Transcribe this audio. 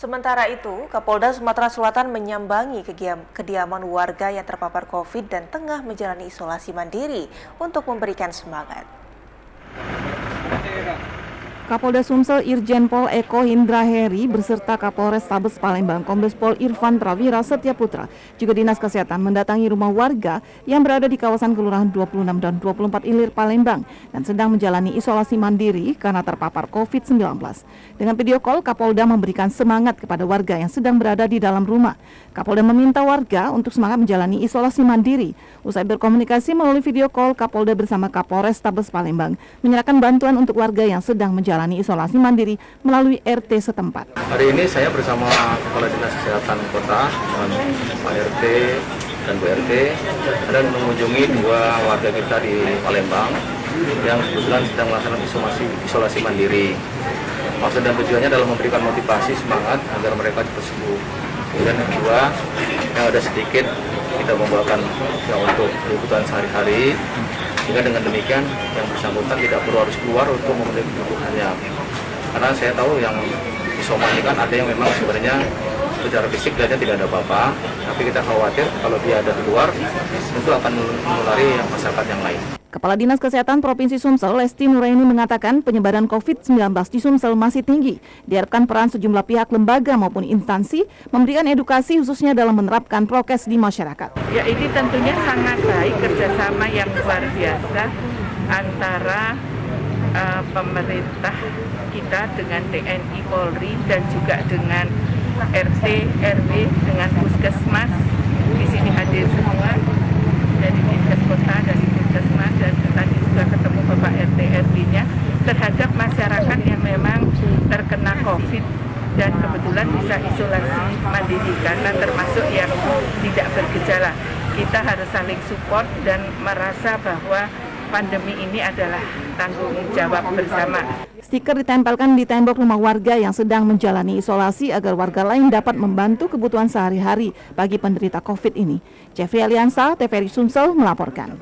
Sementara itu, Kapolda Sumatera Selatan menyambangi kediaman warga yang terpapar COVID dan tengah menjalani isolasi mandiri untuk memberikan semangat. Kapolda Sumsel Irjen Pol Eko Indra Heri beserta Kapolres Tabes Palembang Kombes Pol Irfan Prawira Setiaputra juga Dinas Kesehatan mendatangi rumah warga yang berada di kawasan Kelurahan 26 dan 24 Ilir Palembang dan sedang menjalani isolasi mandiri karena terpapar COVID-19. Dengan video call, Kapolda memberikan semangat kepada warga yang sedang berada di dalam rumah. Kapolda meminta warga untuk semangat menjalani isolasi mandiri. Usai berkomunikasi melalui video call, Kapolda bersama Kapolres Tabes Palembang menyerahkan bantuan untuk warga yang sedang menjalani isolasi mandiri melalui RT setempat. Hari ini saya bersama Kepala Dinas Kesehatan Kota, Pak RT dan Bu RT, dan mengunjungi dua warga kita di Palembang yang kebetulan sedang melaksanakan isolasi mandiri. Maksud dan tujuannya adalah memberikan motivasi semangat agar mereka cepat sembuh. Kemudian yang kedua, yang ada sedikit kita membawakan yang untuk kebutuhan sehari-hari, sehingga dengan demikian yang bersangkutan tidak perlu harus keluar untuk memenuhi kebutuhannya. Karena saya tahu yang isoman ini kan ada yang memang sebenarnya secara fisik saja tidak ada apa-apa, tapi kita khawatir kalau dia ada di luar, tentu akan menulari masyarakat yang lain. Kepala Dinas Kesehatan Provinsi Sumsel, Lesti Nuraini mengatakan penyebaran COVID-19 di Sumsel masih tinggi. Diharapkan peran sejumlah pihak, lembaga maupun instansi memberikan edukasi khususnya dalam menerapkan prokes di masyarakat. Ya, ini tentunya sangat baik kerjasama yang luar biasa antara pemerintah kita dengan TNI, Polri dan juga dengan RT, RW, dengan Puskesmas. Di sini hadir semua dari Dinkes Kota, dari Puskesmas, dan tadi juga ketemu Bapak RT RW-nya terhadap masyarakat yang memang terkena COVID dan kebetulan bisa isolasi mandiri karena termasuk yang tidak bergejala. Kita harus saling support dan merasa bahwa pandemi ini adalah tanggung jawab bersama. Stiker ditempelkan di tembok rumah warga yang sedang menjalani isolasi agar warga lain dapat membantu kebutuhan sehari-hari bagi penderita COVID ini. Jeffrey Aliansa, TVRI Sumsel melaporkan.